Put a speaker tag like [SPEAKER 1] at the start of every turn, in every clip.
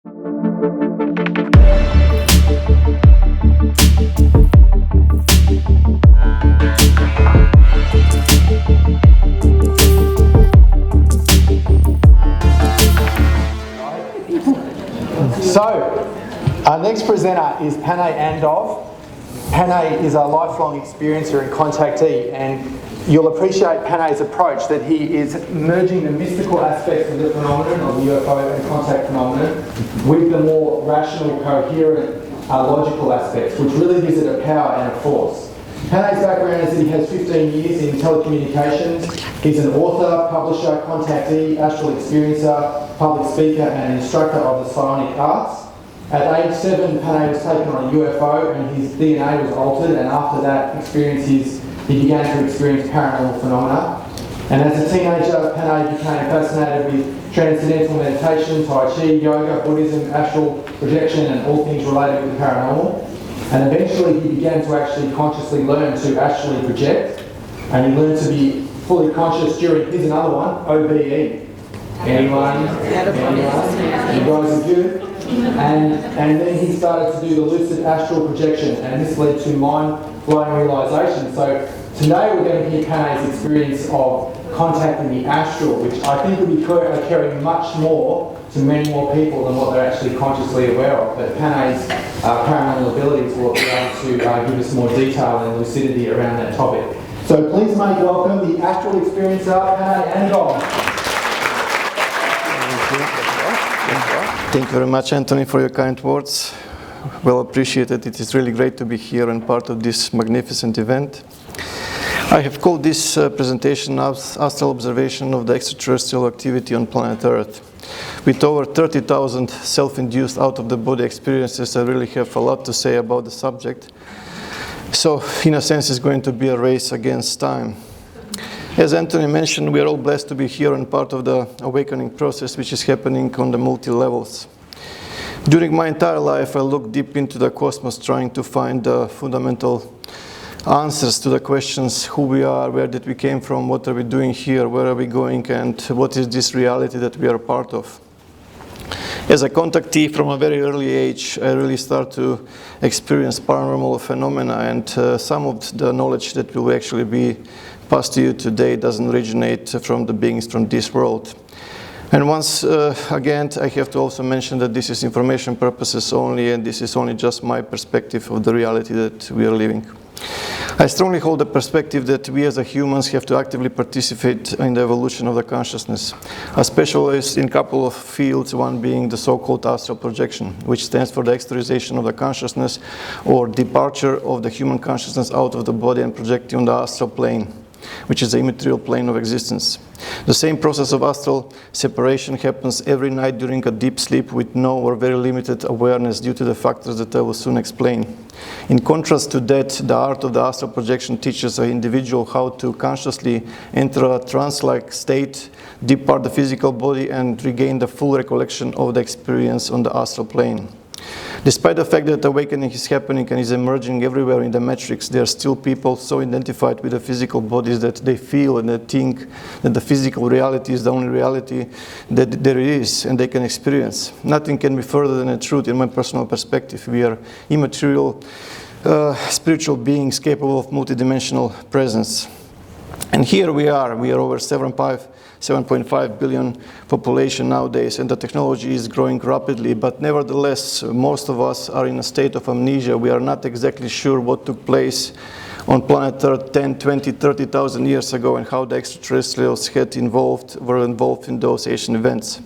[SPEAKER 1] So, our next presenter is Pane Andov. Pane is a lifelong experiencer and contactee, and you'll appreciate Pane's approach that he is merging the mystical aspects of the phenomenon of UFO and contact phenomenon with the more rational, coherent, logical aspects, which really gives it a power and a force. Pane's background is that he has 15 years in telecommunications. He's an author, publisher, contactee, astral experiencer, public speaker and instructor of the psionic arts. At age 7, Pane was taken on a UFO and his DNA was altered, and after that experience he began to experience paranormal phenomena. And as a teenager, Pane became fascinated with transcendental meditation, Tai Chi, yoga, Buddhism, astral projection and all things related with the paranormal. And eventually he began to actually consciously learn to astrally project, and he learned to be fully conscious during, here's another one, OBE. Anyone? You guys are good? And then he started to do the lucid astral projection, and this led to mind-blowing realisation. So today we're going to hear Pane's experience of contacting the astral, which I think will be carrying much more to many more people than what they're actually consciously aware of. But Pane's paranormal abilities will be able to give us more detail and lucidity around that topic. So please make welcome the astral experiencer, Pane Andov.
[SPEAKER 2] Thank you very much, Anthony, for your kind words. Well appreciated. It is really great to be here and part of this magnificent event. I have called this presentation Astral Observation of the Extraterrestrial Activity on Planet Earth. With over 30,000 self-induced out-of-the-body experiences, I really have a lot to say about the subject. So, in a sense, it's going to be a race against time. As Anthony mentioned, we are all blessed to be here and part of the awakening process which is happening on the multi-levels. During my entire life, I looked deep into the cosmos trying to find the fundamental answers to the questions: who we are, where did we came from, what are we doing here, where are we going, and what is this reality that we are part of. As a contactee from a very early age, I really start to experience paranormal phenomena, and some of the knowledge that will actually be passed to you today doesn't originate from the beings from this world. And once again, I have to also mention that this is information purposes only, and this is only just my perspective of the reality that we are living. I strongly hold the perspective that we as humans have to actively participate in the evolution of the consciousness, especially in a couple of fields, one being the so-called astral projection, which stands for the exteriorization of the consciousness, or departure of the human consciousness out of the body and projecting on the astral plane, which is the immaterial plane of existence. The same process of astral separation happens every night during a deep sleep with no or very limited awareness due to the factors that I will soon explain. In contrast to that, the art of the astral projection teaches an individual how to consciously enter a trance-like state, depart the physical body, and regain the full recollection of the experience on the astral plane. Despite the fact that awakening is happening and is emerging everywhere in the matrix, there are still people so identified with the physical bodies that they feel and they think that the physical reality is the only reality that there is and they can experience. Nothing can be further than the truth in my personal perspective. We are immaterial, spiritual beings capable of multidimensional presence. And here we are over 7.5 billion population nowadays, and the technology is growing rapidly, but nevertheless, most of us are in a state of amnesia. We are not exactly sure what took place on planet Earth 10, 20, 30,000 years ago and how the extraterrestrials were involved in those ancient events.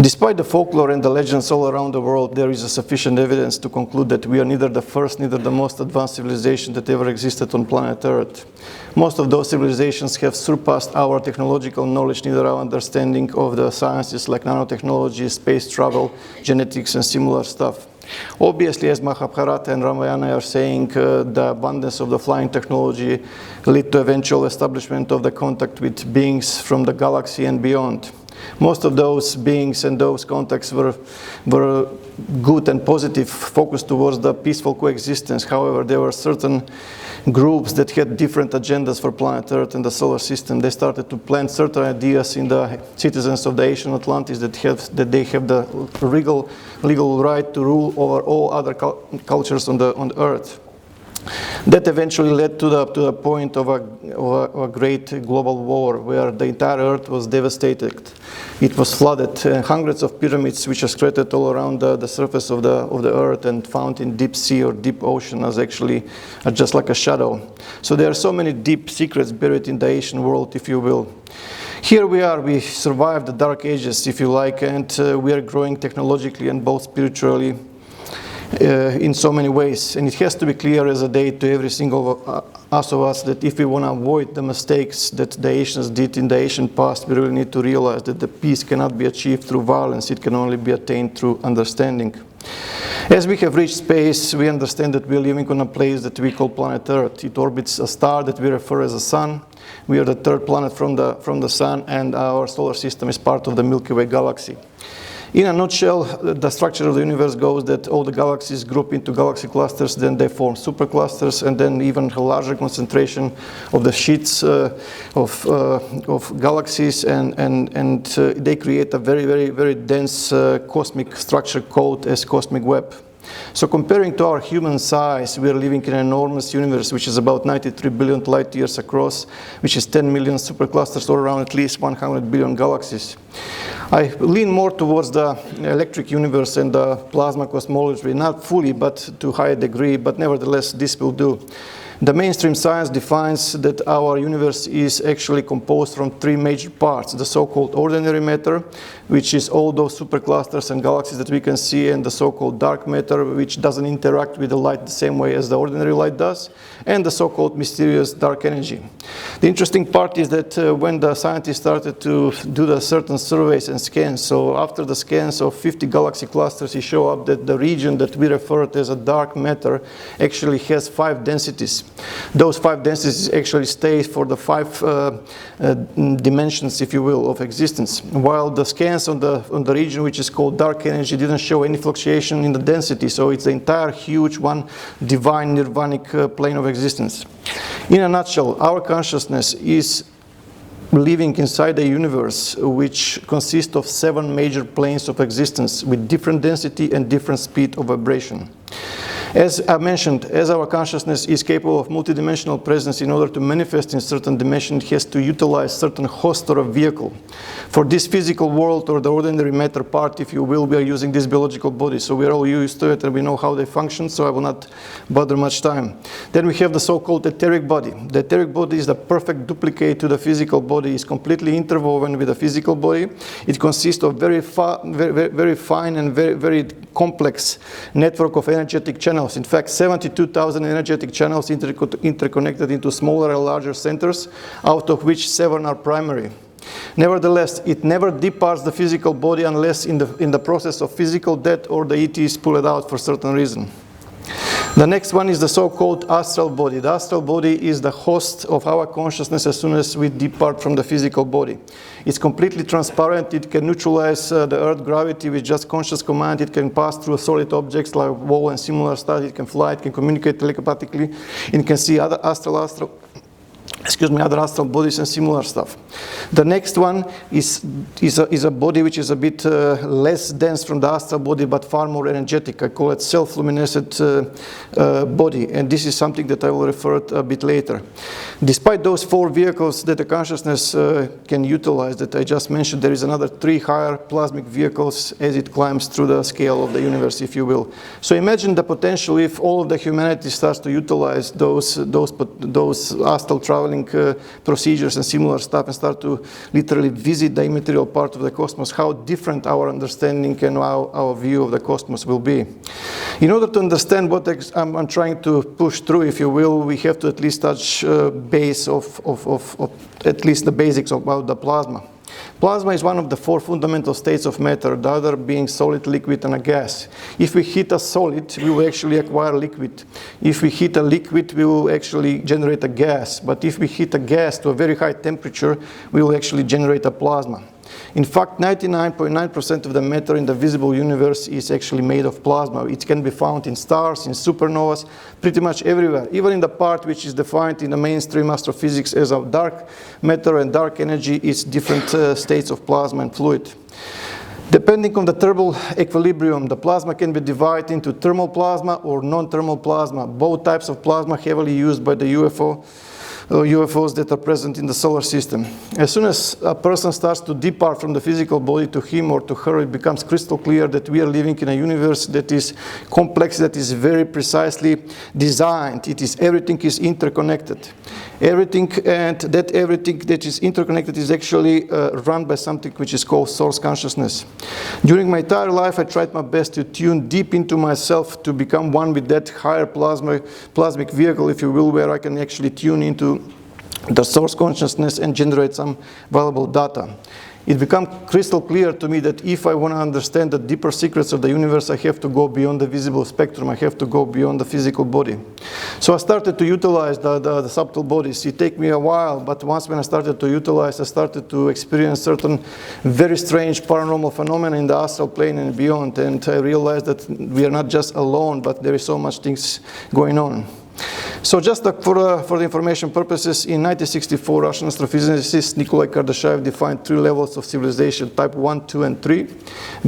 [SPEAKER 2] Despite the folklore and the legends all around the world, there is sufficient evidence to conclude that we are neither the first, neither the most advanced civilization that ever existed on planet Earth. Most of those civilizations have surpassed our technological knowledge, neither our understanding of the sciences like nanotechnology, space travel, genetics, and similar stuff. Obviously, as Mahabharata and Ramayana are saying, the abundance of the flying technology led to eventual establishment of the contact with beings from the galaxy and beyond. Most of those beings and those contacts were good and positive, focused towards the peaceful coexistence. However, there were certain groups that had different agendas for planet Earth and the solar system. They started to plant certain ideas in the citizens of the ancient Atlantis that they have the legal right to rule over all other cultures on the Earth. That eventually led to the point of a great global war where the entire Earth was devastated. It was flooded. Hundreds of pyramids, which are scattered all around the surface of the Earth and found in deep sea or deep ocean, are just like a shadow. So there are so many deep secrets buried in the ancient world, if you will. Here we are. We survived the dark ages, if you like, and we are growing technologically and both spiritually. In so many ways, and it has to be clear as a day to every single of us that if we want to avoid the mistakes that the Asians did in the ancient past, we really need to realize that the peace cannot be achieved through violence, it can only be attained through understanding. As we have reached space, we understand that we are living on a place that we call planet Earth. It orbits a star that we refer as a sun. We are the third planet from the sun, and our solar system is part of the Milky Way galaxy. In a nutshell, the structure of the universe goes that all the galaxies group into galaxy clusters, then they form superclusters, and then even a larger concentration of the sheets of galaxies, and they create a very dense cosmic structure called as cosmic web. So comparing to our human size, we are living in an enormous universe which is about 93 billion light years across, which is 10 million superclusters all around at least 100 billion galaxies. I lean more towards the electric universe and the plasma cosmology, not fully, but to a high degree, but nevertheless this will do. The mainstream science defines that our universe is actually composed from three major parts: the so-called ordinary matter, which is all those superclusters and galaxies that we can see, and the so-called dark matter, which doesn't interact with the light the same way as the ordinary light does, and the so-called mysterious dark energy. The interesting part is that when the scientists started to do the certain surveys and scans, so after the scans of 50 galaxy clusters, it showed up that the region that we refer to as a dark matter actually has 5 densities. Those 5 densities actually stay for the 5 dimensions, if you will, of existence, while the scans on the region which is called dark energy didn't show any fluctuation in the density, so it's the entire huge one divine nirvanic plane of existence. In a nutshell, our consciousness is living inside a universe which consists of 7 major planes of existence with different density and different speed of vibration. As I mentioned, as our consciousness is capable of multidimensional presence, in order to manifest in certain dimension, it has to utilize certain host or a vehicle. For this physical world, or the ordinary matter part, if you will, we are using this biological body. So we are all used to it and we know how they function, so I will not bother much time. Then we have the so-called etheric body. The etheric body is the perfect duplicate to the physical body. It's completely interwoven with the physical body. It consists of very fine and very complex network of energetic channels. In fact, 72,000 energetic channels interconnected into smaller and larger centers, out of which 7 are primary. Nevertheless, it never departs the physical body unless in the process of physical death or the ET is pulled out for certain reason. The next one is the so-called astral body. The astral body is the host of our consciousness as soon as we depart from the physical body. It's completely transparent. It can neutralize the Earth gravity with just conscious command. It can pass through solid objects like wall and similar stuff. It can fly. It can communicate telepathically. It can see other astral bodies and similar stuff. The next one is a body which is a bit less dense from the astral body, but far more energetic. I call it self-luminescent body, and this is something that I will refer to a bit later. Despite those 4 vehicles that the consciousness can utilize that I just mentioned, there is another 3 higher plasmic vehicles as it climbs through the scale of the universe, if you will. So imagine the potential if all of the humanity starts to utilize those astral traveling procedures and similar stuff and start to literally visit the immaterial part of the cosmos, how different our understanding and our view of the cosmos will be. In order to understand what I'm trying to push through, if you will, we have to at least touch base of at least the basics about the plasma. Plasma is one of the 4 fundamental states of matter, the other being solid, liquid, and a gas. If we heat a solid, we will actually acquire liquid. If we heat a liquid, we will actually generate a gas. But if we heat a gas to a very high temperature, we will actually generate a plasma. In fact, 99.9% of the matter in the visible universe is actually made of plasma. It can be found in stars, in supernovas, pretty much everywhere, even in the part which is defined in the mainstream astrophysics as a dark matter and dark energy is different states of plasma and fluid. Depending on the thermal equilibrium, the plasma can be divided into thermal plasma or non-thermal plasma. Both types of plasma heavily used by the UFOs that are present in the solar system. As soon as a person starts to depart from the physical body, to him or to her, it becomes crystal clear that we are living in a universe that is complex, that is very precisely designed. Everything is interconnected. Everything that is interconnected is actually run by something which is called source consciousness. During my entire life, I tried my best to tune deep into myself to become one with that higher plasmic vehicle, if you will, where I can actually tune into the source consciousness and generate some valuable data. It became crystal clear to me that if I want to understand the deeper secrets of the universe, I have to go beyond the visible spectrum. I have to go beyond the physical body. So I started to utilize the subtle bodies. It took me a while, but once when I started to utilize, I started to experience certain very strange paranormal phenomena in the astral plane and beyond. And I realized that we are not just alone, but there is so much things going on. So just for the information purposes, in 1964, Russian astrophysicist Nikolai Kardashev defined 3 levels of civilization, type 1, 2, and 3,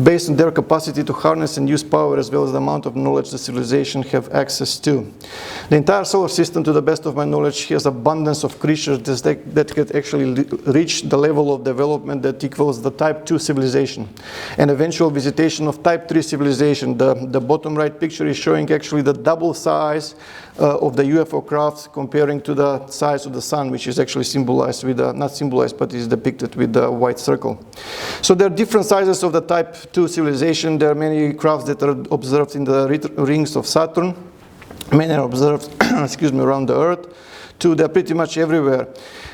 [SPEAKER 2] based on their capacity to harness and use power as well as the amount of knowledge the civilization have access to. The entire solar system, to the best of my knowledge, has abundance of creatures that can actually reach the level of development that equals the type 2 civilization, and eventual visitation of type 3 civilization. The bottom right picture is showing actually the double size of the UFO crafts comparing to the size of the sun, which is actually symbolized with not symbolized, but is depicted with the white circle. So there are different sizes of the type 2 civilization. There are many crafts that are observed in the rings of Saturn. Many are observed around the Earth. Too, they're pretty much everywhere.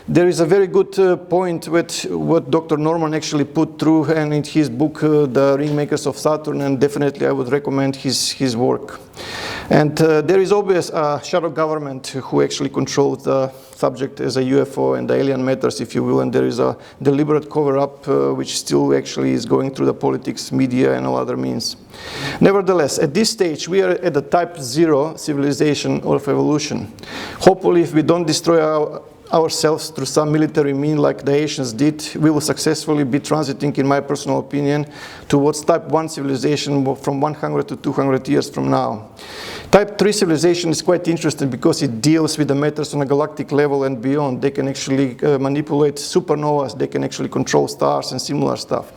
[SPEAKER 2] There is a very good point with what Dr. Norman actually put through and in his book, The Ringmakers of Saturn, and definitely I would recommend his work. And there is always a shadow government who actually controls the subject as a UFO and the alien matters, if you will, and there is a deliberate cover-up which still actually is going through the politics, media, and all other means. Nevertheless, at this stage, we are at the type 0 civilization of evolution. Hopefully, if we don't destroy ourselves through some military mean like the Asians did, we will successfully be transiting, in my personal opinion, towards type 1 civilization from 100 to 200 years from now. Type 3 civilization is quite interesting because it deals with the matters on a galactic level and beyond. They can actually manipulate supernovas, they can actually control stars and similar stuff.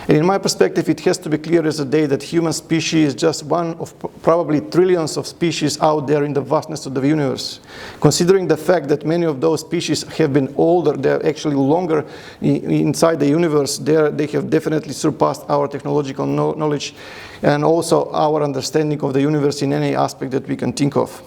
[SPEAKER 2] And in my perspective, it has to be clear as a day that human species is just one of probably trillions of species out there in the vastness of the universe. Considering the fact that many of those species have been older, they're actually longer inside the universe, they have definitely surpassed our technological knowledge and also our understanding of the universe in any aspect that we can think of.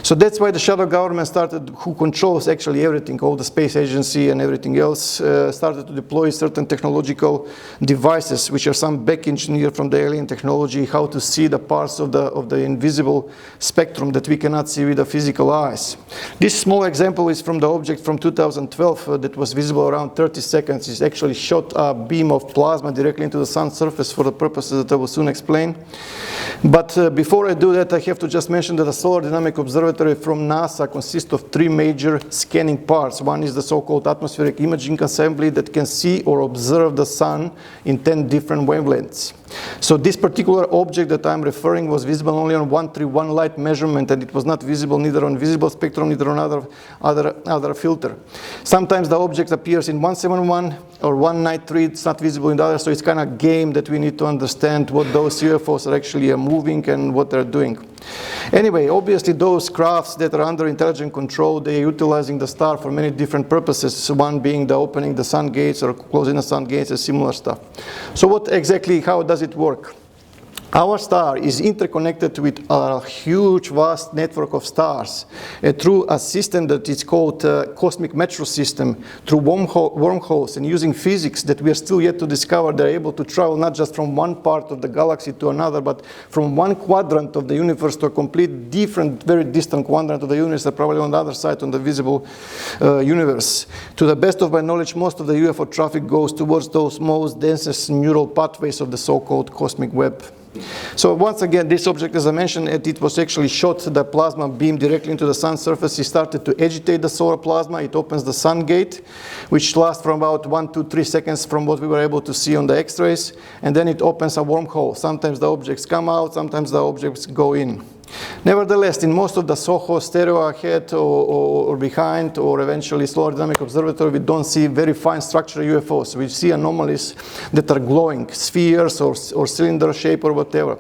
[SPEAKER 2] So that's why the shadow government started, who controls actually everything, all the space agency and everything else, started to deploy certain technological devices, which are some back engineered from the alien technology, how to see the parts of the invisible spectrum that we cannot see with the physical eyes. This small example is from the object from 2012 that was visible around 30 seconds. It actually shot a beam of plasma directly into the sun's surface for the purposes that I will soon explain. But before I do that, I have to just mention that the Solar Dynamic Observatory from NASA consists of 3 major scanning parts. One is the so-called atmospheric imaging assembly that can see or observe the sun in 10 different wavelengths. So this particular object that I'm referring was visible only on 131 light measurement, and it was not visible neither on visible spectrum, neither on other filter. Sometimes the object appears in 171 or 193, it's not visible in the other, so it's kind of a game that we need to understand what those UFOs are actually moving and what they're doing. Anyway, obviously those crafts that are under intelligent control, they're utilizing the star for many different purposes, one being the opening the sun gates or closing the sun gates and similar stuff. So what exactly, how does it work? Our star is interconnected with a huge, vast network of stars through a system that is called cosmic metro system, through wormholes, and using physics that we are still yet to discover. They're able to travel not just from one part of the galaxy to another, but from one quadrant of the universe to a complete different, very distant quadrant of the universe, probably on the other side on the visible universe. To the best of my knowledge, most of the UFO traffic goes towards those most densest neural pathways of the so-called cosmic web. So once again, this object, as I mentioned, it was actually shot the plasma beam directly into the sun's surface. It started to agitate the solar plasma. It opens the sun gate, which lasts from about 1 to 3 seconds from what we were able to see on the X-rays. And then it opens a wormhole. Sometimes the objects come out, sometimes the objects go in. Nevertheless, in most of the SOHO, stereo ahead or behind, or eventually Solar Dynamic Observatory, we don't see very fine structured UFOs. We see anomalies that are glowing, spheres or cylinder shape or whatever.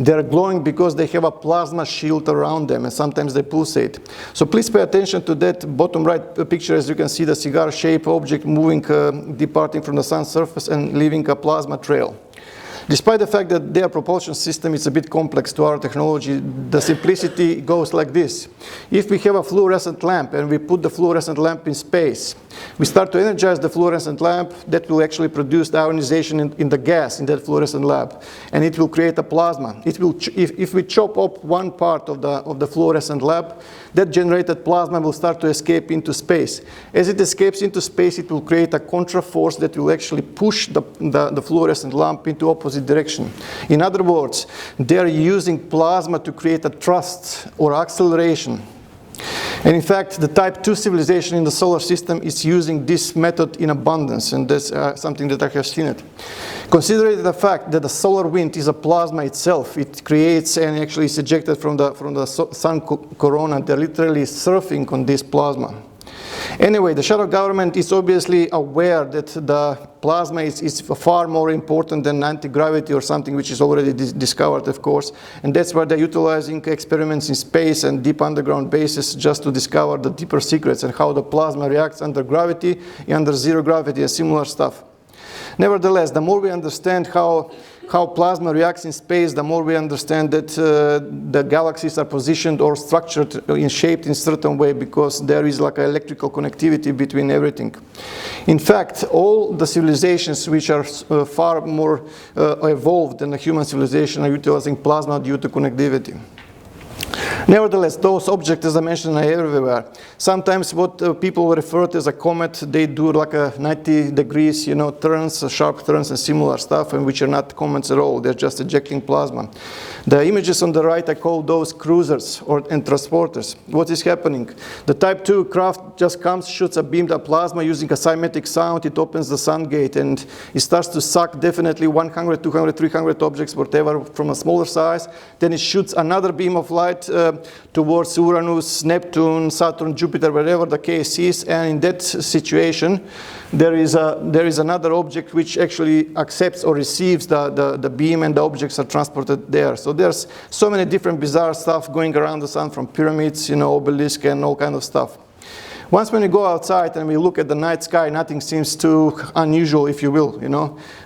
[SPEAKER 2] They are glowing because they have a plasma shield around them, and sometimes they pulsate. So please pay attention to that bottom right picture. As you can see, the cigar-shaped object moving, departing from the sun's surface and leaving a plasma trail. Despite the fact that their propulsion system is a bit complex to our technology, the simplicity goes like this. If we have a fluorescent lamp and we put the fluorescent lamp in space, we start to energize the fluorescent lamp. That will actually produce the ionization in the gas in that fluorescent lamp, and it will create a plasma. It will, if we chop up one part of the fluorescent lamp, that generated plasma will start to escape into space. As it escapes into space, it will create a contra force that will actually push the fluorescent lamp into opposite direction. In other words, they are using plasma to create a thrust or acceleration. And in fact, the Type 2 civilization in the solar system is using this method in abundance, and that's something that I have seen it. Considering the fact that the solar wind is a plasma itself, it creates and actually is ejected from the sun corona. They're literally surfing on this plasma. Anyway, the shadow government is obviously aware that the plasma is far more important than anti-gravity or something which is already discovered, of course. And that's why they're utilizing experiments in space and deep underground bases just to discover the deeper secrets and how the plasma reacts under gravity, under zero gravity, and similar stuff. Nevertheless, the more we understand how plasma reacts in space, the more we understand that the galaxies are positioned or structured in shaped in a certain way, because there is like an electrical connectivity between everything. In fact, all the civilizations which are far more evolved than the human civilization are utilizing plasma due to connectivity. Nevertheless, those objects, as I mentioned, are everywhere. Sometimes what people refer to as a comet, they do like a 90 degrees, turns, sharp turns and similar stuff, and which are not comets at all. They're just ejecting plasma. The images on the right, I call those cruisers and transporters. What is happening? The Type 2 craft just comes, shoots a beam of plasma using a cymatic sound. It opens the sun gate, and it starts to suck definitely 100, 200, 300 objects, whatever, from a smaller size. Then it shoots another beam of light towards Uranus, Neptune, Saturn, Jupiter, wherever the case is. And in that situation, there is another object which actually accepts or receives the beam, and the objects are transported there. So there's so many different bizarre stuff going around the sun, from pyramids, obelisk, and all kind of stuff. Once when we go outside and we look at the night sky, nothing seems too unusual, if you will,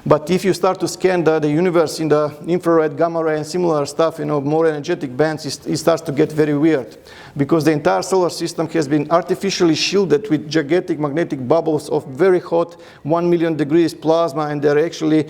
[SPEAKER 2] But if you start to scan the universe in the infrared, gamma ray, and similar stuff, more energetic bands, it starts to get very weird. Because the entire solar system has been artificially shielded with gigantic magnetic bubbles of very hot 1 million degrees plasma, and they're actually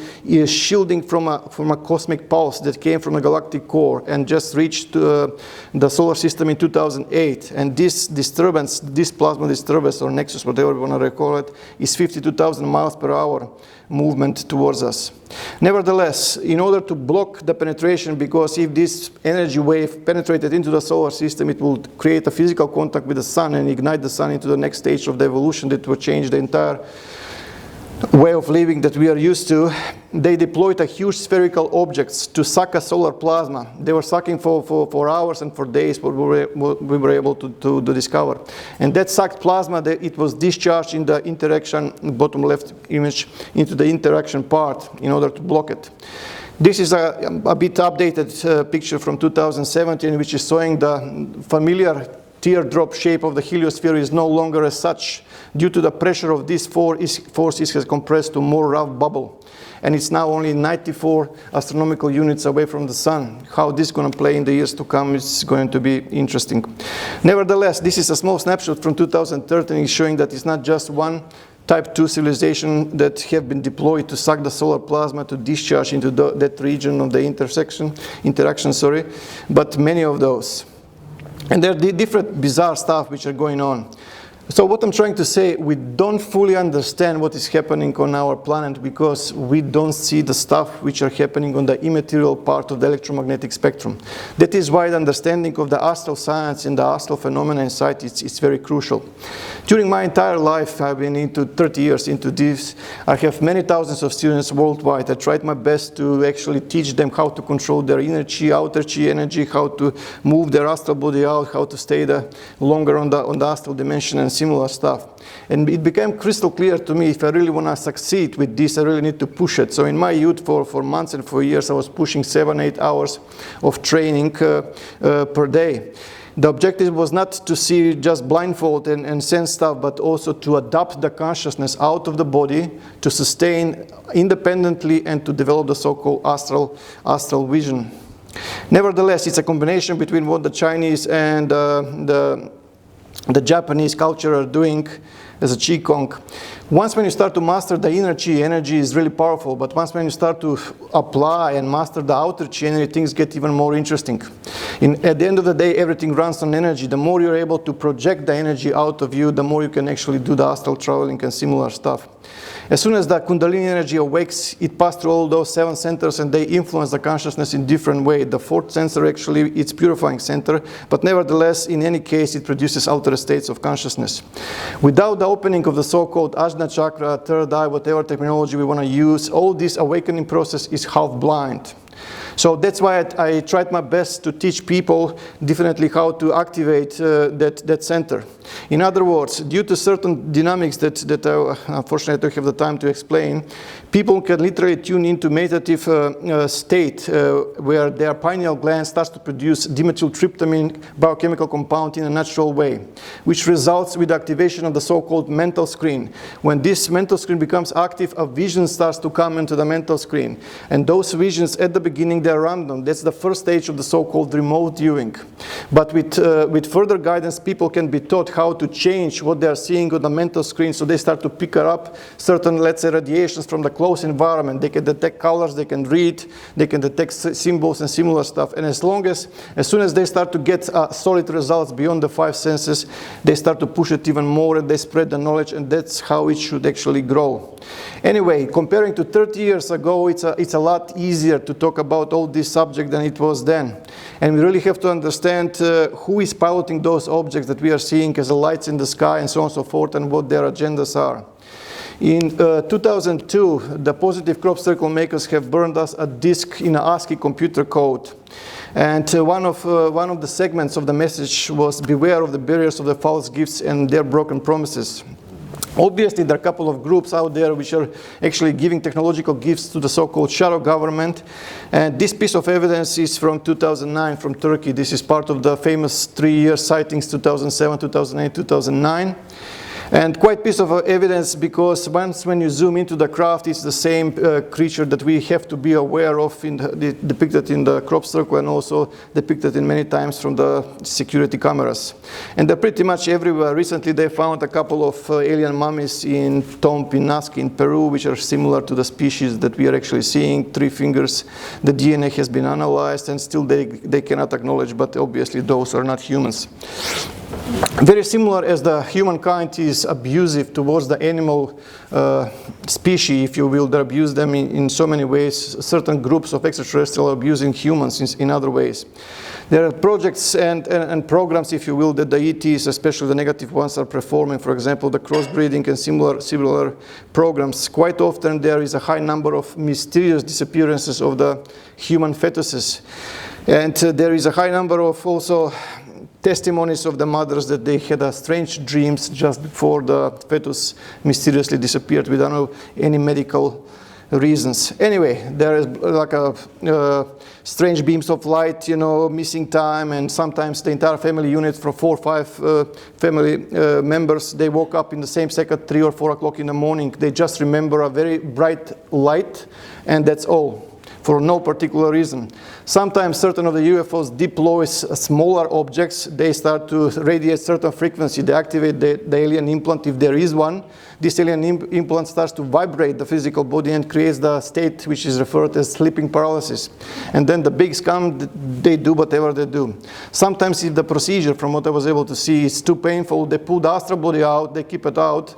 [SPEAKER 2] shielding from a cosmic pulse that came from the galactic core and just reached the solar system in 2008. And this disturbance, this plasma disturbance, or nexus, whatever you want to call it, is 52,000 miles per hour movement towards us. Nevertheless, in order to block the penetration, because if this energy wave penetrated into the solar system, it will create a physical contact with the sun and ignite the sun into the next stage of the evolution that will change the entire way of living that we are used to. They deployed a huge spherical objects to suck a solar plasma. They were sucking for hours and for days, what we were able to discover. And that sucked plasma, it was discharged in the interaction, bottom left image, into the interaction part in order to block it. This is a bit updated picture from 2017, which is showing the familiar teardrop shape of the heliosphere is no longer as such. Due to the pressure of this force, it has compressed to more rough bubble. And it's now only 94 astronomical units away from the sun. How this is going to play in the years to come is going to be interesting. Nevertheless, this is a small snapshot from 2013 showing that it's not just one Type 2 civilization that have been deployed to suck the solar plasma to discharge into that region of the interaction, but many of those. And there are different bizarre stuff which are going on. So what I'm trying to say, we don't fully understand what is happening on our planet because we don't see the stuff which are happening on the immaterial part of the electromagnetic spectrum. That is why the understanding of the astral science and the astral phenomena inside is very crucial. During my entire life, I've been into 30 years into this. I have many thousands of students worldwide. I tried my best to actually teach them how to control their inner chi, outer chi energy, how to move their astral body out, how to stay longer on the astral dimension and similar stuff. And it became crystal clear to me, if I really want to succeed with this, I really need to push it. So in my youth, for months and for years, I was pushing 7-8 hours of training per day. The objective was not to see just blindfold and sense stuff, but also to adapt the consciousness out of the body, to sustain independently and to develop the so-called astral vision. Nevertheless, it's a combination between what the Chinese and the Japanese culture are doing as a Qigong. Once when you start to master the inner Qi, energy is really powerful, but once when you start to apply and master the outer Qi energy, things get even more interesting. At the end of the day, everything runs on energy. The more you're able to project the energy out of you, the more you can actually do the astral traveling and similar stuff. As soon as the Kundalini energy awakes, it passes through all those 7 centers and they influence the consciousness in different ways. The 4th sensor actually, it's purifying center, but nevertheless, in any case, it produces altered states of consciousness. Without the opening of the so-called Ajna chakra, third eye, whatever terminology we want to use, all this awakening process is half blind. So that's why I tried my best to teach people definitely how to activate that center. In other words, due to certain dynamics that I unfortunately I don't have the time to explain, people can literally tune into meditative state where their pineal gland starts to produce dimethyltryptamine biochemical compound in a natural way, which results with the activation of the so-called mental screen. When this mental screen becomes active, a vision starts to come into the mental screen. And those visions at the beginning, they're random. That's the first stage of the so-called remote viewing. But with further guidance, people can be taught how to change what they're seeing on the mental screen, so they start to pick up certain, let's say, radiations from the close environment. They can detect colors, they can read, they can detect symbols and similar stuff. And as soon as they start to get solid results beyond the 5 senses, they start to push it even more and they spread the knowledge, and that's how it should actually grow. Anyway, comparing to 30 years ago, it's a lot easier to talk about all this subject than it was then. And we really have to understand who is piloting those objects that we are seeing as the lights in the sky and so on and so forth, and what their agendas are. In 2002, the positive crop circle makers have burned us a disk in an ASCII computer code. And one of the segments of the message was, beware of the barriers of the false gifts and their broken promises. Obviously, there are a couple of groups out there which are actually giving technological gifts to the so-called shadow government. And this piece of evidence is from 2009 from Turkey. This is part of the famous 3-year sightings, 2007, 2008, 2009. And quite piece of evidence, because once when you zoom into the craft, it's the same creature that we have to be aware of, depicted in the crop circle and also depicted in many times from the security cameras. And they're pretty much everywhere. Recently they found a couple of alien mummies in tomb in Nazca in Peru, which are similar to the species that we are actually seeing, 3 fingers. The DNA has been analyzed and still they cannot acknowledge, but obviously those are not humans. Very similar as the humankind is abusive towards the animal species, if you will. They abuse them in so many ways. Certain groups of extraterrestrials are abusing humans in other ways. There are projects and programs, if you will, that the ETs, especially the negative ones, are performing. For example, the crossbreeding and similar programs. Quite often there is a high number of mysterious disappearances of the human fetuses. And there is a high number of also testimonies of the mothers that they had strange dreams just before the fetus mysteriously disappeared without any medical reasons. Anyway, there is like a strange beams of light, you know, missing time, and sometimes the entire family unit from 4 or 5 family members, they woke up in the same second, 3 or 4 o'clock in the morning. They just remember a very bright light, and that's all, for no particular reason. Sometimes certain of the UFOs deploy smaller objects. They start to radiate certain frequency. They activate the alien implant, if there is one. This alien implant starts to vibrate the physical body and creates the state which is referred as sleeping paralysis. And then the bigs come, they do whatever they do. Sometimes if the procedure, from what I was able to see, is too painful, they pull the astral body out, they keep it out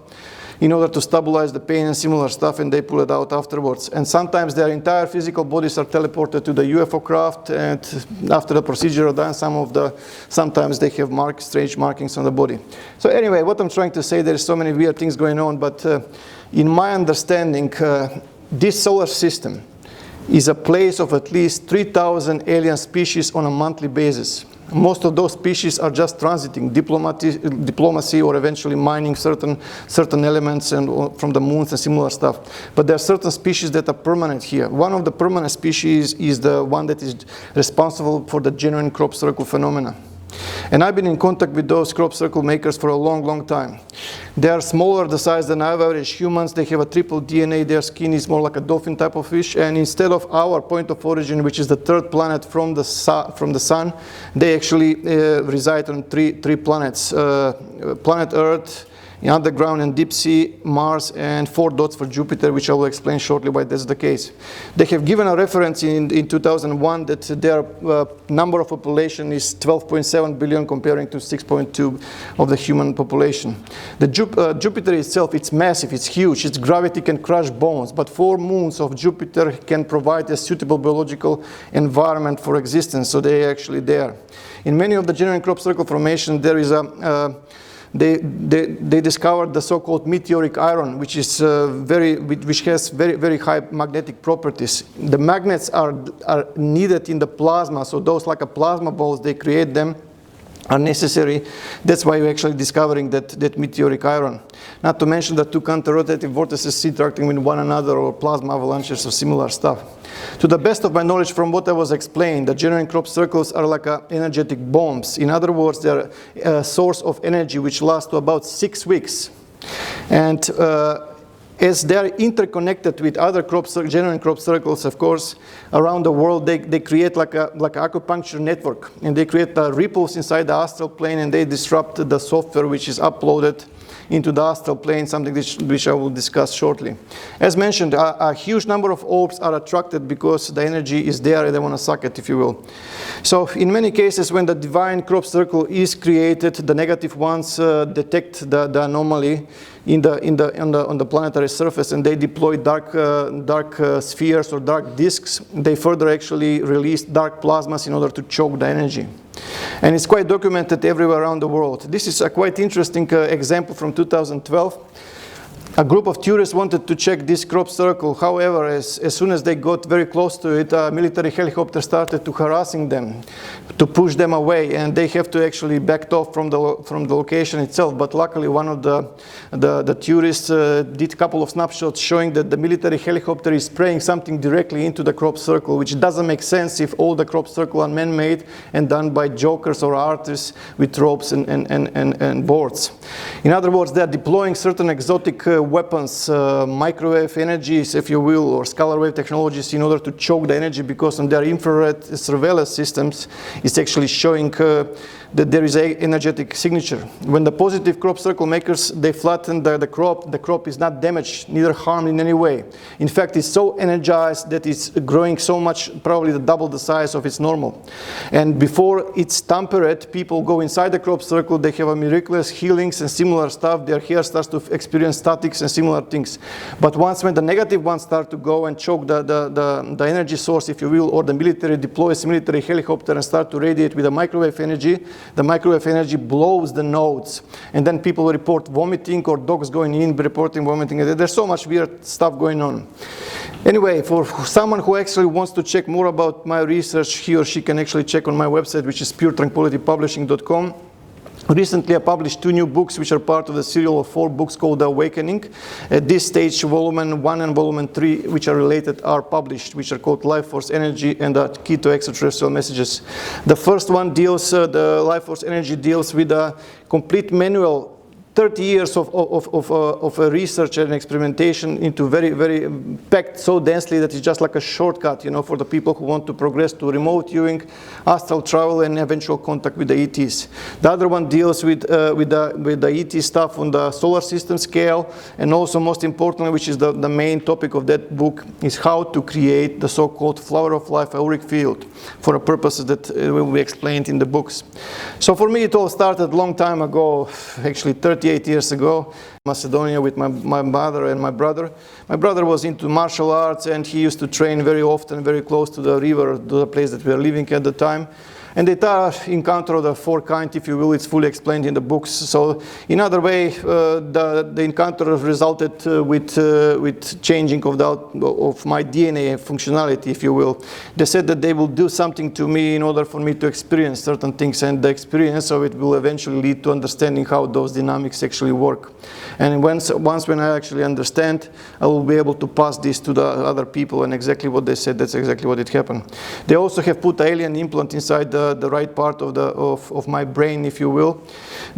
[SPEAKER 2] in order to stabilize the pain and similar stuff, and they pull it out afterwards. And sometimes their entire physical bodies are teleported to the UFO craft, and after the procedure are done, sometimes they have strange markings on the body. So anyway, what I'm trying to say, there's so many weird things going on, but in my understanding, this solar system is a place of at least 3,000 alien species on a monthly basis. Most of those species are just transiting, diplomacy or eventually mining certain elements and from the moons and similar stuff. But there are certain species that are permanent here. One of the permanent species is the one that is responsible for the genuine crop circle phenomena. And I've been in contact with those crop circle makers for a long, long time. They are smaller the size than average humans. They have a triple DNA. Their skin is more like a dolphin type of fish. And instead of our point of origin, which is the 3rd planet from the sun, they actually reside on three planets. Planet Earth, in underground and deep sea, Mars, and 4 dots for Jupiter, which I will explain shortly why that's the case. They have given a reference in 2001 that their number of population is 12.7 billion comparing to 6.2 of the human population. The Jupiter itself, it's massive, it's huge, its gravity can crush bones, but 4 moons of Jupiter can provide a suitable biological environment for existence, so they're actually there. In many of the genuine crop circle formation, there is they discovered the so-called meteoric iron, which is which has very high magnetic properties. The magnets are needed in the plasma, so those like a plasma balls, they create them, are necessary. That's why you're actually discovering that meteoric iron. Not to mention the 2 counter-rotating vortices interacting with one another, or plasma avalanches or similar stuff. To the best of my knowledge, from what I was explained, the genuine crop circles are like energetic bombs. In other words, they're a source of energy which lasts to about 6 weeks. And as they are interconnected with other genuine crop circles, of course, around the world, they create like an acupuncture network. And they create ripples inside the astral plane, and they disrupt the software which is uploaded into the astral plane, something which I will discuss shortly. As mentioned, a huge number of orbs are attracted because the energy is there and they want to suck it, if you will. So in many cases, when the divine crop circle is created, the negative ones detect the anomaly on the planetary surface, and they deploy dark spheres or dark disks. They further actually release dark plasmas in order to choke the energy. And it's quite documented everywhere around the world. This is a quite interesting example from 2012. A group of tourists wanted to check this crop circle. However, as soon as they got very close to it, a military helicopter started to harassing them, to push them away, and they have to actually back off from the location itself. But luckily, one of the tourists did a couple of snapshots showing that the military helicopter is spraying something directly into the crop circle, which doesn't make sense if all the crop circle are man-made and done by jokers or artists with ropes and boards. In other words, they're deploying certain exotic weapons, microwave energies, if you will, or scalar wave technologies in order to choke the energy, because on their infrared surveillance systems, it's actually showing that there is an energetic signature. When the positive crop circle makers, they flatten the crop is not damaged, neither harmed in any way. In fact, it's so energized that it's growing so much, probably double the size of its normal. And before it's temperate, people go inside the crop circle, they have a miraculous healings and similar stuff. Their hair starts to experience statics and similar things. But when the negative ones start to go and choke the energy source, if you will, or the military deploys a military helicopter and start to radiate with a microwave energy, the microwave energy blows the nodes. And then people report vomiting, or dogs going in reporting vomiting. There's so much weird stuff going on. Anyway, for someone who actually wants to check more about my research, he or she can actually check on my website, which is puretranquilitypublishing.com. Recently, I published 2 new books, which are part of the serial of 4 books called The Awakening. At this stage, volume 1 and volume 3, which are related, are published, which are called Life Force Energy and the Key to Extraterrestrial Messages. The first one deals, the Life Force Energy deals with a complete manual, 30 years of research and experimentation into very packed so densely that it's just like a shortcut, you know, for the people who want to progress to remote viewing, astral travel, and eventual contact with the ETs. The other one deals with the ET stuff on the solar system scale, and also most importantly, which is the main topic of that book, is how to create the so-called flower of life auric field for the purposes that will be explained in the books. So for me, it all started a long time ago, actually 38 years ago, Macedonia, with my mother and my brother. My brother was into martial arts, and he used to train very often, very close to the river, to the place that we were living at the time. And the entire encounter of the 4 kind, if you will, it's fully explained in the books. So in other way, the encounter resulted with changing of my DNA functionality, if you will. They said that they will do something to me in order for me to experience certain things, and the experience of it will eventually lead to understanding how those dynamics actually work. And once when I actually understand, I will be able to pass this to the other people, and exactly what they said, that's exactly what it happened. They also have put an alien implant inside the right part of my brain, if you will,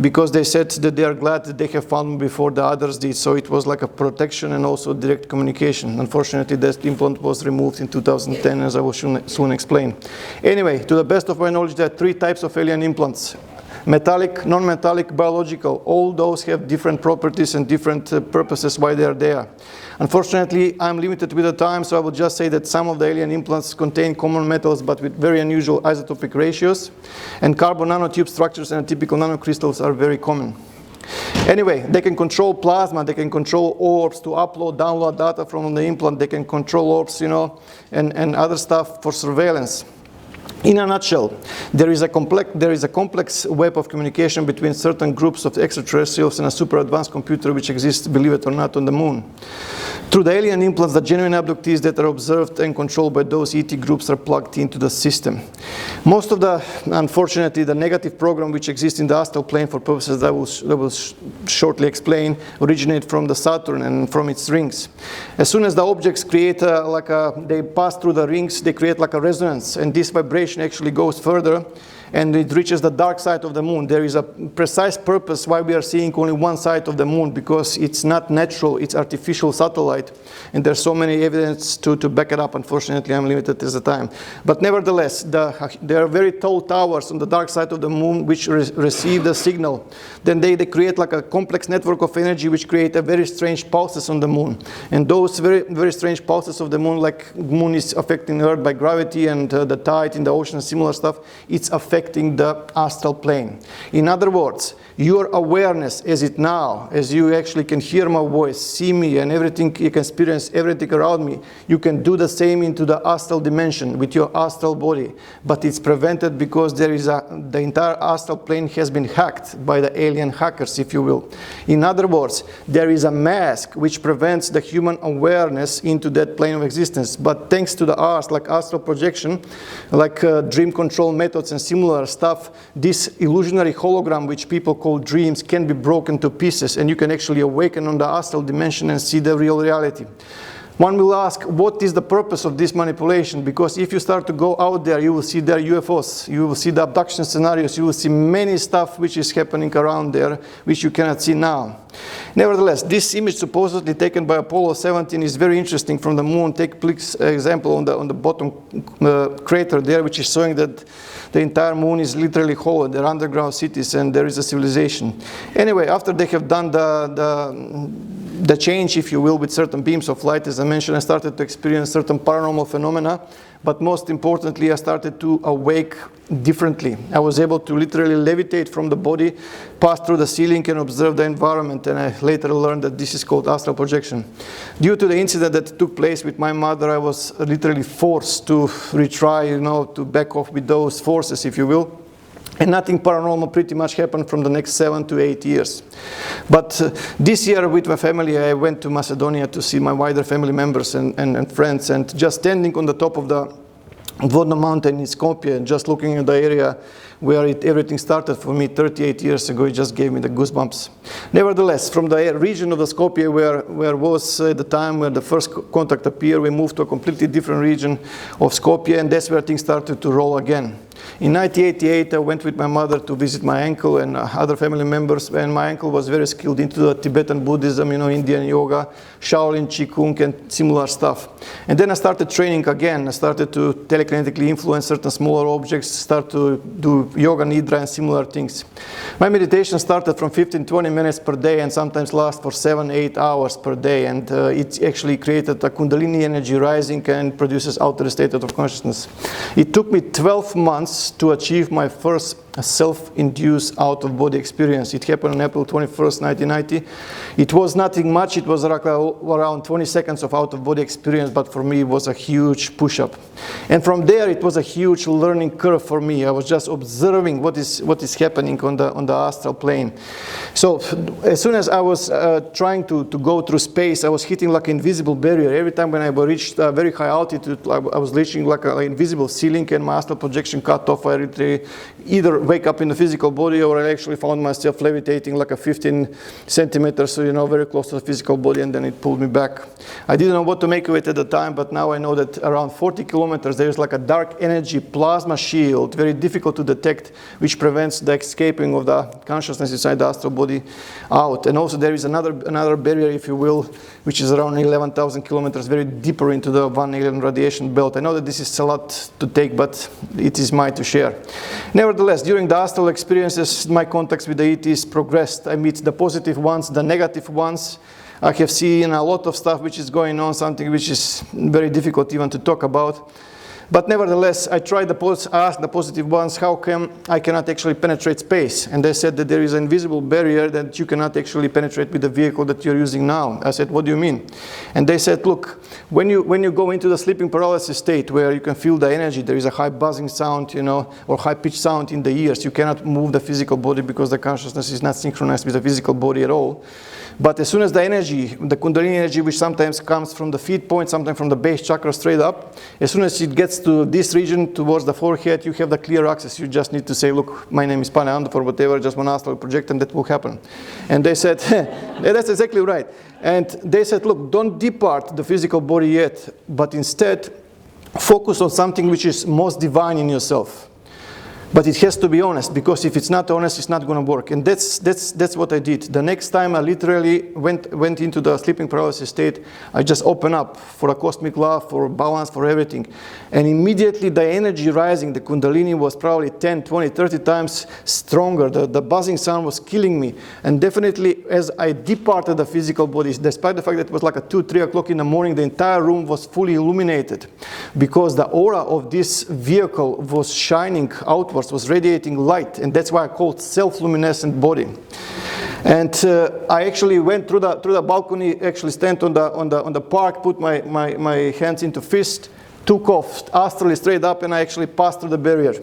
[SPEAKER 2] because they said that they are glad that they have found me before the others did. So it was like a protection and also direct communication. Unfortunately, that implant was removed in 2010, as I will soon explain. Anyway, to the best of my knowledge, there are 3 types of alien implants: metallic, non-metallic, biological. All those have different properties and different purposes why they are there. Unfortunately, I'm limited with the time, so I will just say that some of the alien implants contain common metals, but with very unusual isotopic ratios, and carbon nanotube structures and typical nanocrystals are very common. Anyway, they can control plasma, they can control orbs to upload, download data from the implant, they can control orbs, you know, and other stuff for surveillance. In a nutshell, there is a complex web of communication between certain groups of extraterrestrials and a super advanced computer which exists, believe it or not, on the moon. Through the alien implants, the genuine abductees that are observed and controlled by those ET groups are plugged into the system. Most of the, unfortunately, the negative program which exists in the astral plane for purposes that I will shortly explain, originate from the Saturn and from its rings. As soon as the objects create they pass through the rings, they create like a resonance, and this vibration actually goes further and it reaches the dark side of the moon. There is a precise purpose why we are seeing only one side of the moon, because it's not natural, it's artificial satellite, and there's so many evidence to back it up. Unfortunately, I'm limited as a time. But nevertheless, there are very tall towers on the dark side of the moon which receive the signal. Then they create like a complex network of energy which create a very strange pulses on the moon. And those very strange pulses of the moon, like moon is affecting Earth by gravity and the tide in the ocean and similar stuff, it's affecting the astral plane. In other words, your awareness as it now, as you actually can hear my voice, see me and everything, you can experience everything around me, you can do the same into the astral dimension with your astral body. But it's prevented because there is the entire astral plane has been hacked by the alien hackers, if you will. In other words, there is a mask which prevents the human awareness into that plane of existence. But thanks to the arts like astral projection, like dream control methods and similar stuff, this illusionary hologram which people call dreams can be broken to pieces, and you can actually awaken on the astral dimension and see the real reality. One will ask, what is the purpose of this manipulation? Because if you start to go out there, you will see there UFOs, you will see the abduction scenarios, you will see many stuff which is happening around there, which you cannot see now. Nevertheless, this image supposedly taken by Apollo 17 is very interesting from the moon. Take please example on the bottom crater there, which is showing that the entire moon is literally hollow. There are underground cities and there is a civilization. Anyway, after they have done the change, if you will, with certain beams of light, as I mentioned, I started to experience certain paranormal phenomena, but most importantly, I started to awake differently. I was able to literally levitate from the body, pass through the ceiling and observe the environment, and I later learned that this is called astral projection. Due to the incident that took place with my mother, I was literally forced to retry, to back off with those forces, if you will. And nothing paranormal pretty much happened from the next 7 to 8 years. But this year with my family, I went to Macedonia to see my wider family members and friends. And just standing on the top of Vodno Mountain in Skopje, and just looking at the area where everything started for me 38 years ago, it just gave me the goosebumps. Nevertheless, from the region of the Skopje where was at the time when the first contact appeared, we moved to a completely different region of Skopje, and that's where things started to roll again. In 1988, I went with my mother to visit my uncle and other family members, and my uncle was very skilled into the Tibetan Buddhism, Indian yoga, Shaolin Qigong, and similar stuff. And then I started training again. I started to telekinetically influence certain smaller objects, start to do yoga nidra and similar things. My meditation started from 15-20 minutes per day and sometimes last for 7-8 hours per day, and it actually created a Kundalini energy rising and produces altered state of consciousness. It took me 12 months to achieve my first self-induced out-of-body experience. It happened on April 21st, 1990. It was nothing much. It was around 20 seconds of out-of-body experience, but for me it was a huge push-up. And from there it was a huge learning curve for me. I was just observing what is happening on the astral plane. So as soon as I was trying to go through space, I was hitting like an invisible barrier. Every time when I reached a very high altitude, I was reaching like an invisible ceiling, and my astral projection cut off. I either wake up in the physical body, or I actually found myself levitating like a 15 centimeters, so very close to the physical body, and then it pulled me back. I didn't know what to make of it at the time, but now I know that around 40 kilometers there is like a dark energy plasma shield, very difficult to detect, which prevents the escaping of the consciousness inside the astral body out. And also there is another barrier, if you will, which is around 11,000 kilometers, very deeper into the one alien radiation belt. I know that this is a lot to take, but it is mine to share. Nevertheless, during the astral experiences, my contacts with the ETs progressed. I meet the positive ones, the negative ones. I have seen a lot of stuff which is going on, something which is very difficult even to talk about. But nevertheless, I tried to ask the positive ones, how come I cannot actually penetrate space? And they said that there is an invisible barrier that you cannot actually penetrate with the vehicle that you're using now. I said, what do you mean? And they said, look, when you go into the sleeping paralysis state where you can feel the energy, there is a high buzzing sound, or high pitched sound in the ears. You cannot move the physical body because the consciousness is not synchronized with the physical body at all. But as soon as the energy, the Kundalini energy, which sometimes comes from the feet point, sometimes from the base chakra straight up, as soon as it gets to this region towards the forehead, you have the clear access. You just need to say, look, my name is Pane Andov or whatever, just one astral project, and that will happen. And they said, yeah, that's exactly right. And they said, look, don't depart the physical body yet, but instead focus on something which is most divine in yourself. But it has to be honest, because if it's not honest, it's not going to work. And that's what I did. The next time I literally went into the sleeping paralysis state, I just opened up for a cosmic love, for balance, for everything. And immediately the energy rising, the Kundalini was probably 10, 20, 30 times stronger. The buzzing sound was killing me. And definitely as I departed the physical body, despite the fact that it was like a 2, 3 o'clock in the morning, the entire room was fully illuminated. Because the aura of this vehicle was shining outward, was radiating light, and that's why I call it self-luminescent body. And I actually went through the balcony, actually stand on the park, put my hands into fist, took off astrally straight up, and I actually passed through the barrier.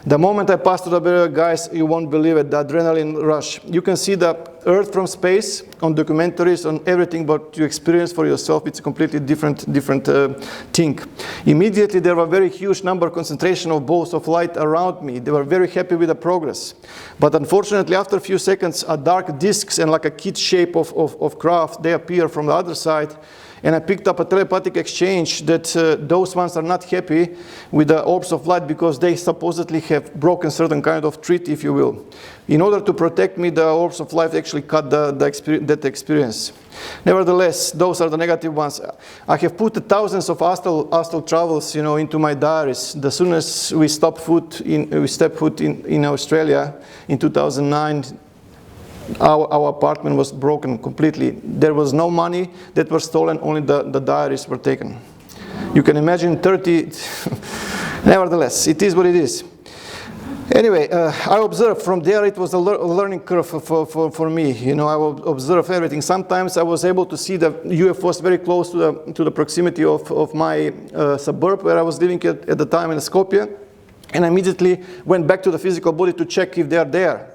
[SPEAKER 2] The moment I passed through the barrier, guys, you won't believe it, the adrenaline rush. You can see the Earth from space on documentaries, on everything, but you experience for yourself, it's a completely different thing. Immediately, there were very huge concentration of balls of light around me. They were very happy with the progress. But unfortunately, after a few seconds, a dark discs and like a kid shape of craft, they appear from the other side. And I picked up a telepathic exchange that those ones are not happy with the orbs of light because they supposedly have broken certain kind of treaty, if you will. In order to protect me, the orbs of light actually cut that experience. Nevertheless, those are the negative ones. I have put thousands of astral travels, into my diaries. As soon as we stepped foot in Australia in 2009, our apartment was broken completely. There was no money that was stolen, only the diaries were taken. You can imagine 30, nevertheless, it is what it is. Anyway, I observed from there, it was a learning curve for me. I observed everything. Sometimes I was able to see the UFOs very close to the proximity of my suburb where I was living at the time in Skopje. And I immediately went back to the physical body to check if they are there.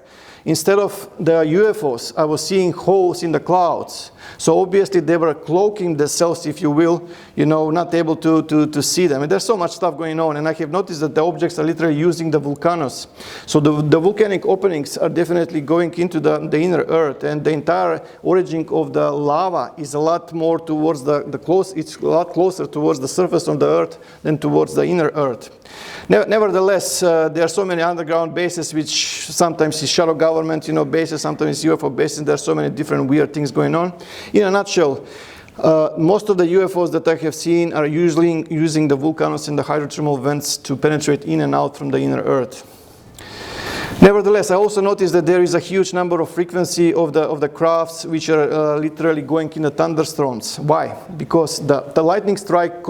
[SPEAKER 2] instead of the UFOs, I was seeing holes in the clouds. So obviously they were cloaking themselves, if you will, not able to see them. And there's so much stuff going on. And I have noticed that the objects are literally using the volcanoes. So the volcanic openings are definitely going into the inner earth. And the entire origin of the lava is a lot more towards it's a lot closer towards the surface of the earth than towards the inner earth. Nevertheless, there are so many underground bases, which sometimes is shadow government, bases, sometimes UFO bases. There are so many different weird things going on. In a nutshell, most of the UFOs that I have seen are usually using the volcanoes and the hydrothermal vents to penetrate in and out from the inner earth. Nevertheless, I also noticed that there is a huge number of frequency of the crafts which are literally going in the thunderstorms. Why? Because the lightning strike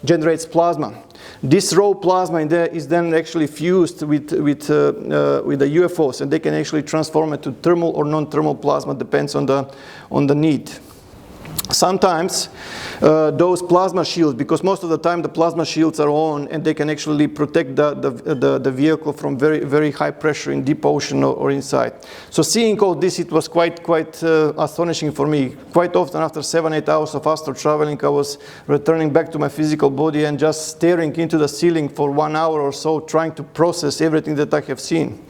[SPEAKER 2] generates plasma. This raw plasma in there is then actually fused with the UFOs, and they can actually transform it to thermal or non-thermal plasma, depends on the need. Sometimes those plasma shields, because most of the time the plasma shields are on and they can actually protect the vehicle from very, very high pressure in deep ocean or inside. So seeing all this, it was quite astonishing for me. Quite often after 7-8 hours of astral traveling, I was returning back to my physical body and just staring into the ceiling for 1 hour or so, trying to process everything that I have seen.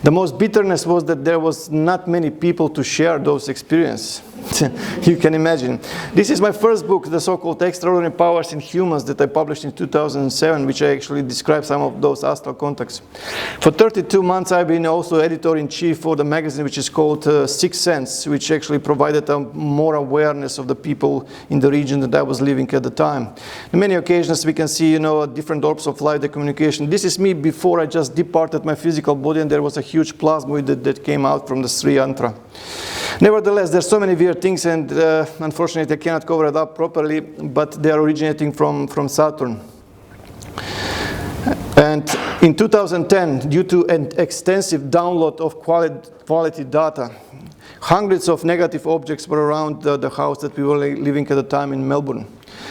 [SPEAKER 2] The most bitterness was that there was not many people to share those experiences. You can imagine. This is my first book, the so-called Extraordinary Powers in Humans, that I published in 2007, which I actually describe some of those astral contacts. For 32 months, I've been also editor-in-chief for the magazine, which is called Sixth Sense, which actually provided more awareness of the people in the region that I was living at the time. On many occasions, we can see, different orbs of light, the communication. This is me before I just departed my physical body, and there was a huge plasmoid that came out from the Sri Yantra. Nevertheless, there's so many weird things, and unfortunately I cannot cover it up properly, but they are originating from Saturn. And in 2010, due to an extensive download of quality data, hundreds of negative objects were around the house that we were living at the time in Melbourne.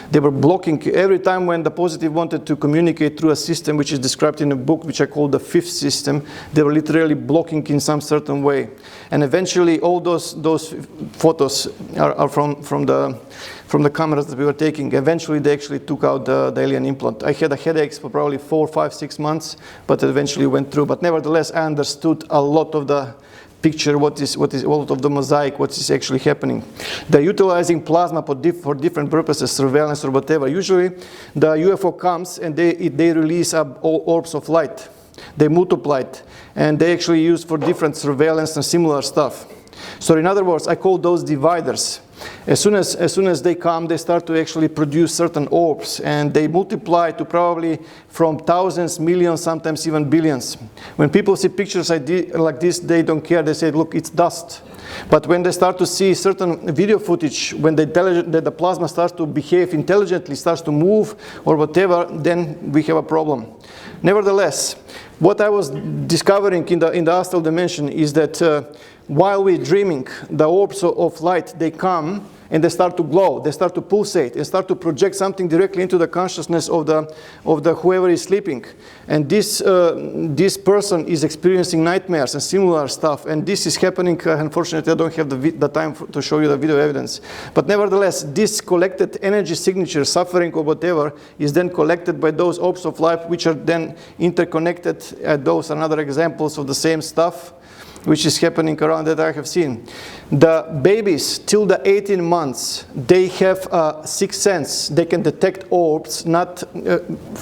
[SPEAKER 2] They were blocking every time when the positive wanted to communicate through a system which is described in a book which I call the fifth system. They were literally blocking in some certain way. And eventually all those photos are from the cameras that we were taking. Eventually they actually took out the alien implant. I had a headaches for probably 4, 5, 6 months, but it eventually went through. But nevertheless, I understood a lot of the picture, what is all of the mosaic, what is actually happening. They're utilizing plasma for different purposes, surveillance or whatever. Usually the UFO comes and they release up all orbs of light. They multiply it, and they actually use for different surveillance and similar stuff. So in other words, I call those dividers. As soon as they come, they start to actually produce certain orbs, and they multiply to probably from thousands, millions, sometimes even billions. When people see pictures like this, they don't care. They say, look, it's dust. But when they start to see certain video footage, when the plasma starts to behave intelligently, starts to move or whatever, then we have a problem. Nevertheless, what I was discovering in the astral dimension is that while we're dreaming, the orbs of light, they come and they start to glow, they start to pulsate and start to project something directly into the consciousness of the whoever is sleeping. And this person is experiencing nightmares and similar stuff, and this is happening. Unfortunately, I don't have the time to show you the video evidence. But nevertheless, this collected energy signature, suffering or whatever, is then collected by those orbs of life, which are then interconnected. Those are another examples of the same stuff which is happening around that I have seen. The babies till the 18 months, they have a sixth sense. They can detect orbs, not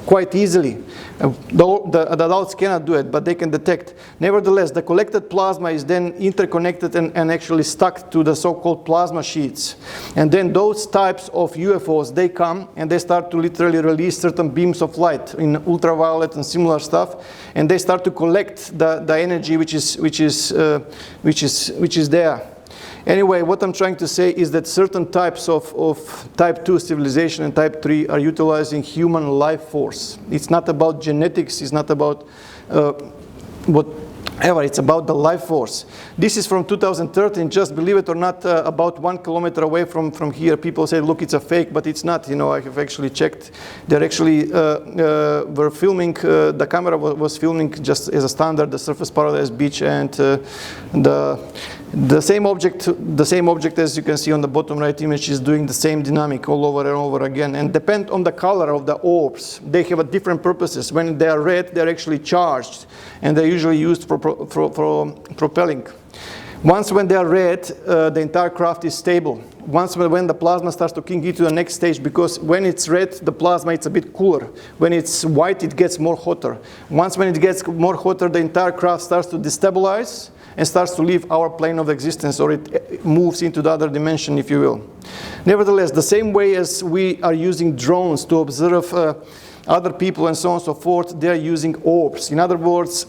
[SPEAKER 2] quite easily. The adults cannot do it, but they can detect. Nevertheless, the collected plasma is then interconnected and actually stuck to the so-called plasma sheets. And then those types of UFOs, they come and they start to literally release certain beams of light in ultraviolet and similar stuff, and they start to collect the energy which is there. Anyway, what I'm trying to say is that certain types of type 2 civilization and type 3 are utilizing human life force. It's not about genetics, it's not about However, it's about the life force. This is from 2013, just believe it or not, about 1 kilometer away from here. People say, look, it's a fake, but it's not. You know, I have actually checked. They're actually were filming, the camera was filming just as a standard, the Surface Paradise Beach, and the same object as you can see on the bottom right image is doing the same dynamic all over and over again. And depend on the color of the orbs, they have a different purposes. When they are red, they're actually charged, and they're usually used for propelling. Once when they are red, the entire craft is stable. Once when the plasma starts to kick into the next stage, because when it's red, the plasma it's a bit cooler. When it's white, it gets more hotter. Once when it gets more hotter, the entire craft starts to destabilize and starts to leave our plane of existence, or it moves into the other dimension, if you will. Nevertheless, the same way as we are using drones to observe other people and so on and so forth, they are using orbs. In other words,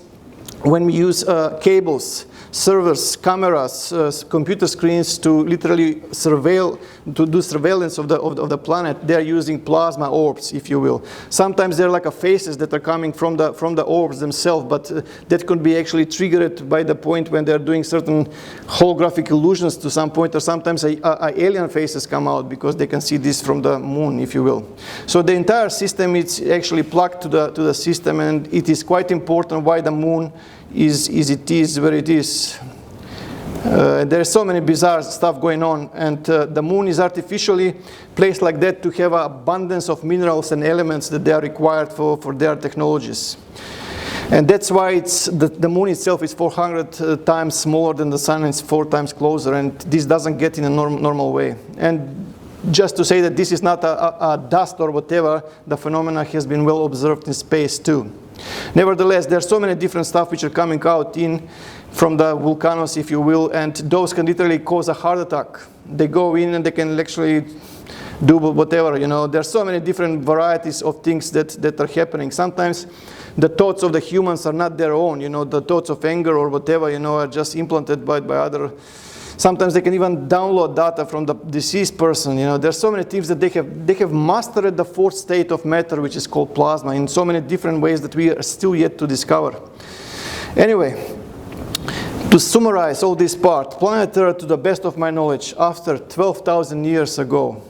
[SPEAKER 2] when we use cables, servers, cameras, computer screens to literally do surveillance of the planet, they're using plasma orbs, if you will. Sometimes they're like faces that are coming from the orbs themselves, but that could be actually triggered by the point when they're doing certain holographic illusions to some point, or sometimes alien faces come out because they can see this from the moon, if you will. So the entire system is actually plugged to the system, and it is quite important why the moon is where it is. There is so many bizarre stuff going on, and the moon is artificially placed like that to have an abundance of minerals and elements that they are required for their technologies. And that's why the moon itself is 400 times smaller than the sun, and it's 4 times closer, and this doesn't get in a normal way. And just to say that this is not a dust or whatever, the phenomena has been well observed in space too. Nevertheless, there are so many different stuff which are coming out from the volcanoes, if you will, and those can literally cause a heart attack. They go in and they can actually do whatever, you know. There are so many different varieties of things that are happening. Sometimes the thoughts of the humans are not their own, you know, the thoughts of anger or whatever, you know, are just implanted by other. Sometimes they can even download data from the deceased person. You know, there's so many things that they have mastered the 4th state of matter, which is called plasma, in so many different ways that we are still yet to discover. Anyway, to summarize all this part, planet Earth, to the best of my knowledge, after 12,000 years ago,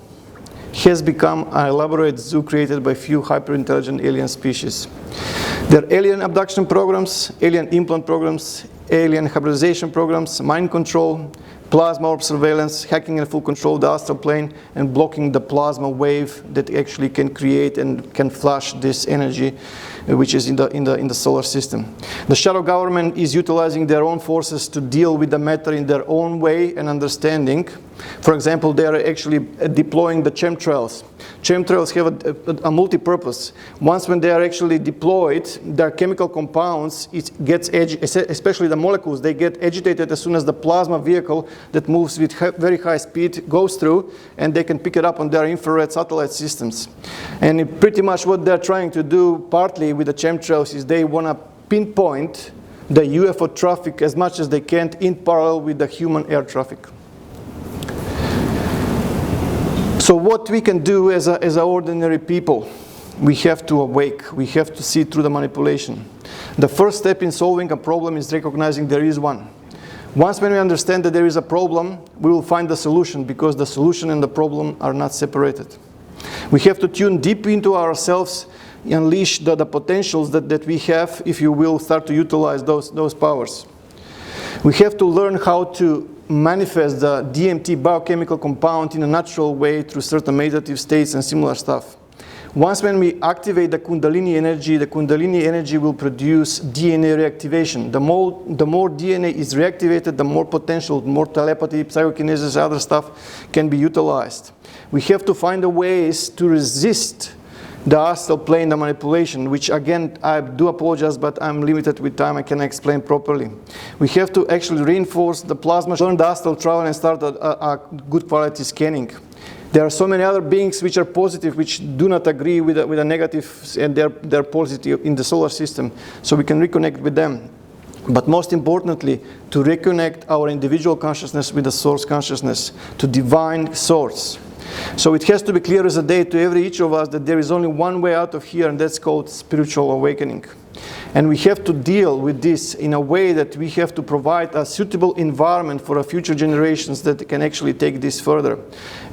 [SPEAKER 2] has become an elaborate zoo created by few hyper-intelligent alien species. There are alien abduction programs, alien implant programs, alien hybridization programs, mind control, plasma orb surveillance, hacking and full control of the astral plane, and blocking the plasma wave that actually can create and can flash this energy which is in the solar system. The shadow government is utilizing their own forces to deal with the matter in their own way and understanding. For example, they are actually deploying the chemtrails. Chemtrails have a multi-purpose. Once when they are actually deployed, their chemical compounds, it gets especially the molecules, they get agitated as soon as the plasma vehicle that moves with very high speed goes through, and they can pick it up on their infrared satellite systems. And pretty much what they're trying to do, partly with the chemtrails, is they want to pinpoint the UFO traffic as much as they can in parallel with the human air traffic. So what we can do as ordinary people, we have to awake. We have to see through the manipulation. The first step in solving a problem is recognizing there is one. Once when we understand that there is a problem, we will find the solution, because the solution and the problem are not separated. We have to tune deep into ourselves, unleash the potentials that we have, if you will, start to utilize those powers. We have to learn how to manifest the DMT biochemical compound in a natural way through certain meditative states and similar stuff. Once when we activate the Kundalini energy will produce DNA reactivation. The more DNA is reactivated, the more potential, more telepathy, psychokinesis, other stuff can be utilized. We have to find ways to resist the astral plane, the manipulation, which again, I do apologize, but I'm limited with time, I cannot explain properly. We have to actually reinforce the plasma, learn the astral travel, and start a good quality scanning. There are so many other beings which are positive, which do not agree with the negative, and they're positive in the solar system, so we can reconnect with them. But most importantly, to reconnect our individual consciousness with the source consciousness, to divine source. So it has to be clear as a day to each of us that there is only one way out of here, and that's called spiritual awakening. And we have to deal with this in a way that we have to provide a suitable environment for our future generations that can actually take this further.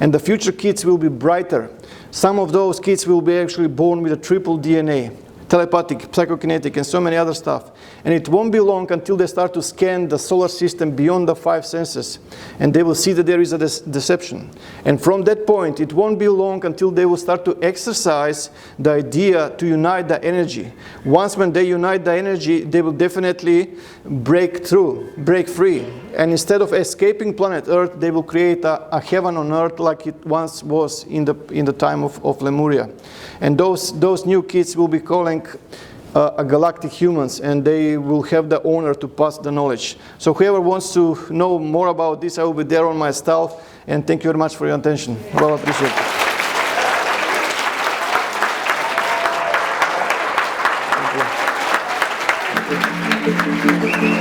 [SPEAKER 2] And the future kids will be brighter. Some of those kids will be actually born with a triple DNA. Telepathic, psychokinetic, and so many other stuff. And it won't be long until they start to scan the solar system beyond the 5 senses. And they will see that there is a deception. And from that point, it won't be long until they will start to exercise the idea to unite the energy. Once when they unite the energy, they will definitely break through, break free. And instead of escaping planet Earth, they will create a heaven on Earth like it once was in the time of Lemuria. And those new kids will be calling galactic humans, and they will have the honor to pass the knowledge. So whoever wants to know more about this, I will be there on my staff. And thank you very much for your attention. Well appreciated. Thank you.